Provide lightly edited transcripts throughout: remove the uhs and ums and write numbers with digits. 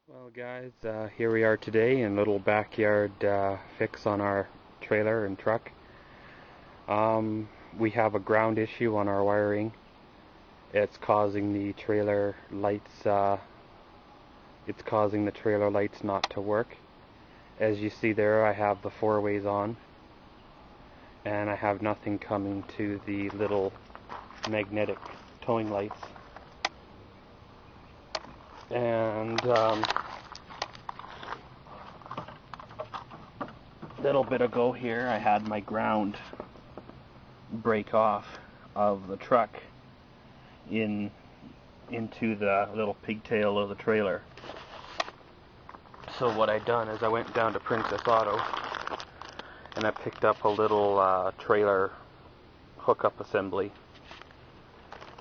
Well guys, here we are today in a little backyard fix on our trailer and truck. We have a ground issue on our wiring. It's causing the trailer lights not to work. As you see there, I have the 4-ways on and I have nothing coming to the little magnetic towing lights. And little bit ago here I had my ground break off of the truck into the little pigtail of the trailer. So what I done is I went down to Princess Auto and I picked up a little trailer hookup assembly,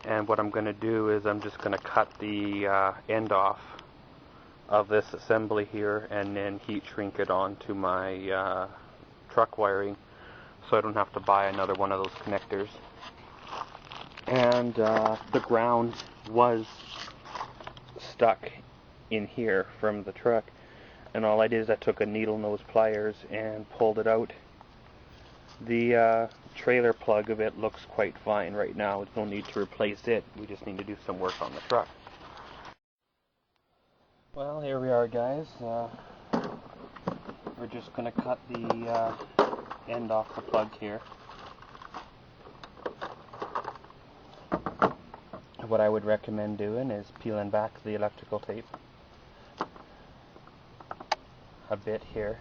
and what I'm going to do is I'm just going to cut the end off of this assembly here and then heat shrink it onto my truck wiring so I don't have to buy another one of those connectors. And the ground was stuck in here from the truck, and all I did is I took a needle nose pliers and pulled it out. The trailer plug of it looks quite fine right now. There's no need to replace it. We just need to do some work on the truck. Well, here we are, guys. We're just going to cut the end off the plug here. What I would recommend doing is peeling back the electrical tape a bit here,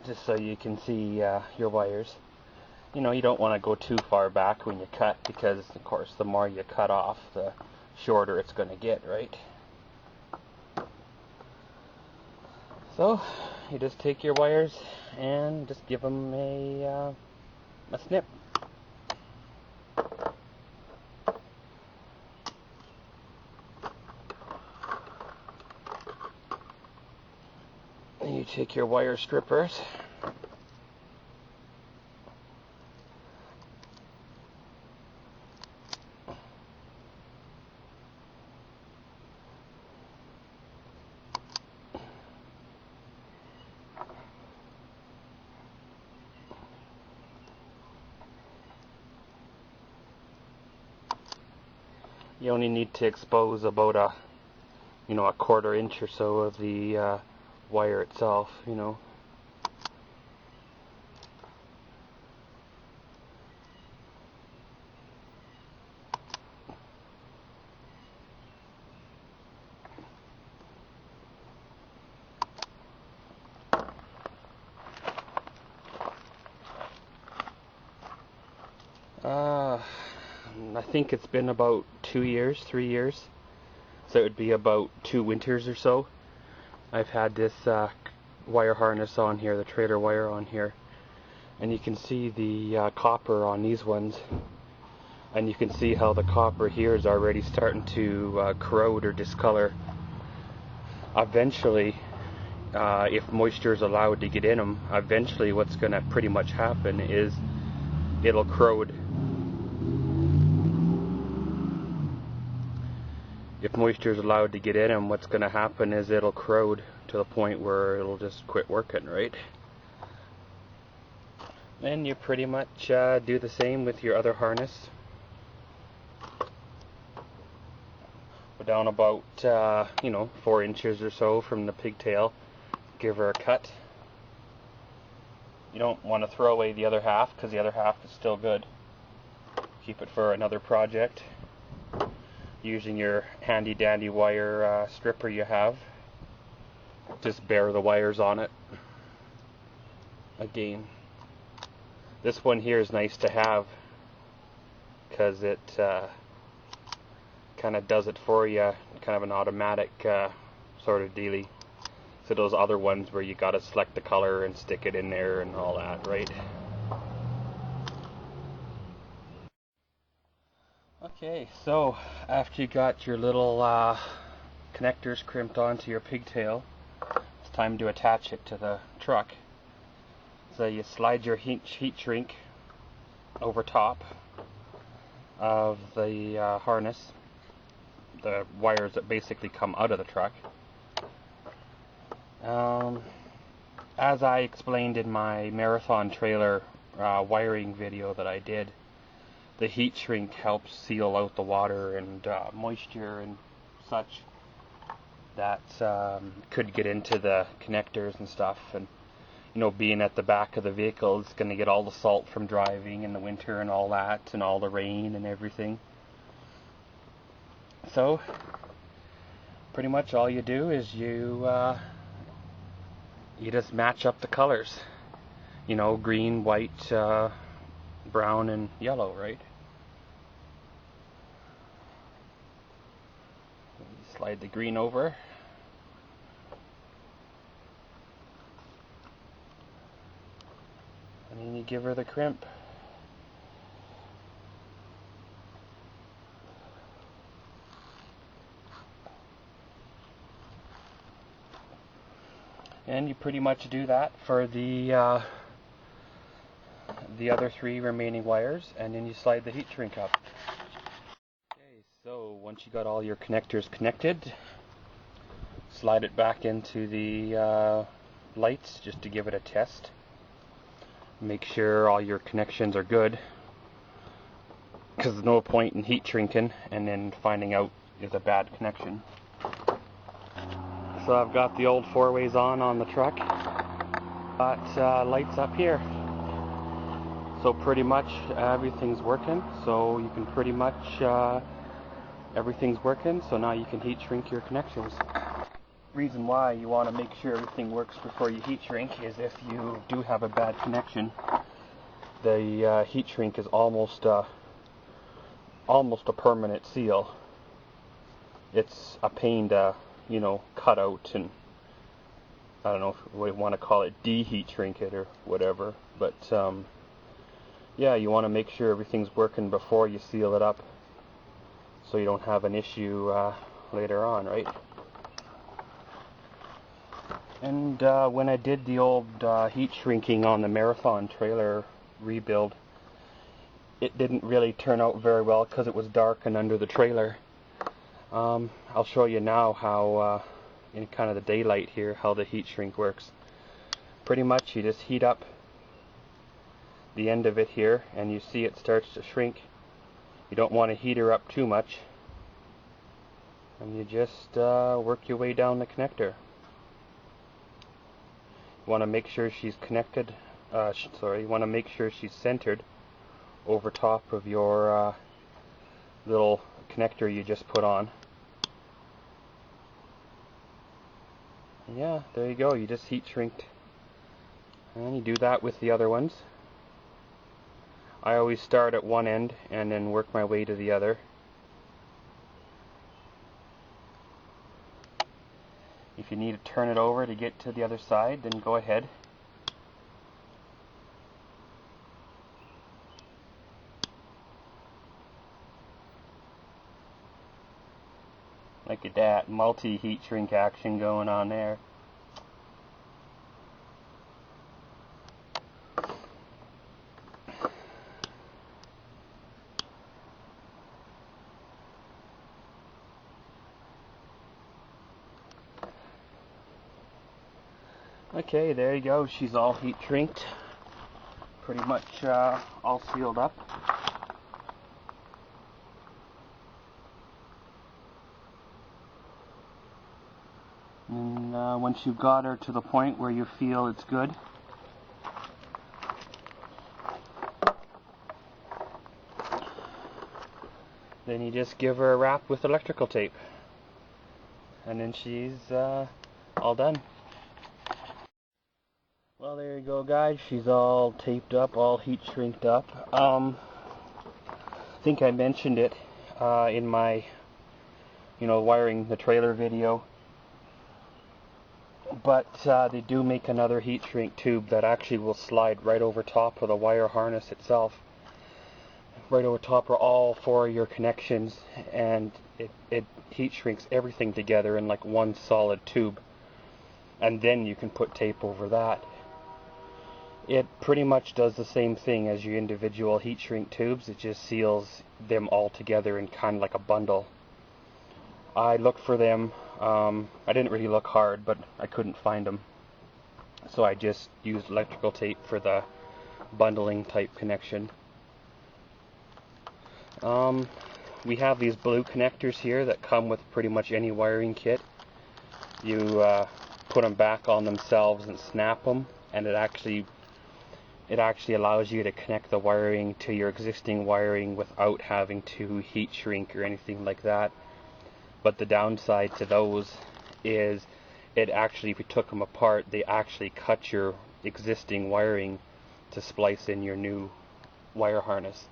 just so you can see your wires. You know, you don't want to go too far back when you cut, because of course the more you cut off, the shorter it's going to get, right? So you just take your wires and just give them a snip. And you take your wire strippers you only need to expose about a 1/4 inch or so of the wire itself, I think it's been about 2 years, 3 years, so it would be about 2 winters or so. I've had this wire harness on here, the trailer wire on here, and you can see the copper on these ones, and you can see how the copper here is already starting to corrode or discolor. Eventually, if moisture is allowed to get in them, eventually what's going to pretty much happen is it'll corrode. If moisture is allowed to get in them, what's going to happen is it'll corrode to the point where it'll just quit working, right? And you pretty much do the same with your other harness. Go down about 4 inches or so from the pigtail. Give her a cut. You don't want to throw away the other half, because the other half is still good. Keep it for another project, using your handy dandy wire stripper you have. Just bare the wires on it. Again, this one here is nice to have because it kind of does it for you, kind of an automatic sort of dealie. So those other ones where you got to select the color and stick it in there and all that, right? Okay, so after you got your little connectors crimped onto your pigtail, it's time to attach it to the truck. So you slide your heat shrink over top of the harness, the wires that basically come out of the truck. As I explained in my marathon trailer wiring video that I did, the heat shrink helps seal out the water and moisture and such that could get into the connectors and stuff. And you know, being at the back of the vehicle, it's going to get all the salt from driving in the winter and all that, and all the rain and everything. So pretty much all you do is you just match up the colors, you know, green, white, brown, and yellow, right? Slide the green over. And then you give her the crimp. And you pretty much do that for the other 3 remaining wires, and then you slide the heat shrink up. Okay, so once you got all your connectors connected, slide it back into the lights just to give it a test. Make sure all your connections are good, because there's no point in heat shrinking and then finding out is a bad connection. So I've got the old 4-ways on the truck, got lights up here. So pretty much everything's working. So you can pretty much, everything's working. So now you can heat shrink your connections. Reason why you want to make sure everything works before you heat shrink is if you do have a bad connection, the heat shrink is almost a permanent seal. It's a pain to, you know, cut out, and I don't know if we want to call it de-heat shrink it or whatever, but yeah, you want to make sure everything's working before you seal it up so you don't have an issue later on, right? And when I did the old heat shrinking on the marathon trailer rebuild, it didn't really turn out very well because it was dark and under the trailer. I'll show you now how, in kind of the daylight here, how the heat shrink works. Pretty much you just heat up the end of it here, and you see it starts to shrink. You don't want to heat her up too much, and you just work your way down the connector. You want to make sure she's connected, you want to make sure she's centered over top of your little connector you just put on. And yeah, there you go, you just heat shrinked. And you do that with the other ones. I always start at one end and then work my way to the other. If you need to turn it over to get to the other side, then go ahead. Look at that multi-heat shrink action going on there. Okay, there you go. She's all heat shrinked. Pretty much all sealed up. And once you've got her to the point where you feel it's good, then you just give her a wrap with electrical tape, and then she's all done. Well, there you go, guys. She's all taped up, all heat shrinked up. I think I mentioned it in my, wiring the trailer video. But they do make another heat shrink tube that actually will slide right over top of the wire harness itself, right over top of all 4 of your connections, and it heat shrinks everything together in like one solid tube, and then you can put tape over that. It pretty much does the same thing as your individual heat shrink tubes. It just seals them all together in kind of like a bundle. I looked for them. I didn't really look hard, but I couldn't find them. So I just used electrical tape for the bundling type connection. We have these blue connectors here that come with pretty much any wiring kit. You put them back on themselves and snap them, and it actually allows you to connect the wiring to your existing wiring without having to heat shrink or anything like that. But the downside to those is it actually, if you took them apart, they actually cut your existing wiring to splice in your new wire harness.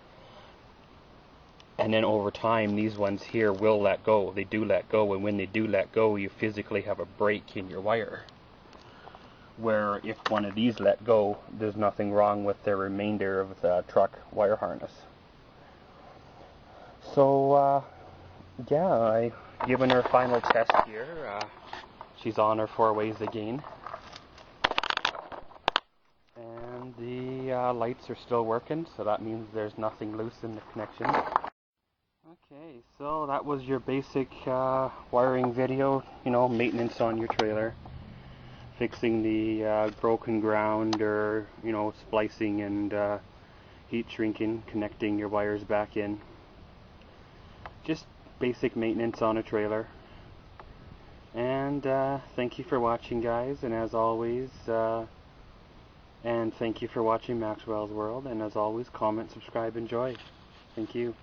And then over time, these ones here will let go. They do let go, and when they do let go, you physically have a break in your wire. Where if one of these let go, there's nothing wrong with the remainder of the truck wire harness. So, yeah, I've given her final test here. She's on her 4 ways again. And the lights are still working, so that means there's nothing loose in the connection. Okay, so that was your basic wiring video, you know, maintenance on your trailer. Fixing the broken ground, or, you know, splicing and heat shrinking, connecting your wires back in. Just basic maintenance on a trailer. And thank you for watching, guys, and as always, and thank you for watching Maxwell's World, and as always, comment, subscribe, enjoy. Thank you.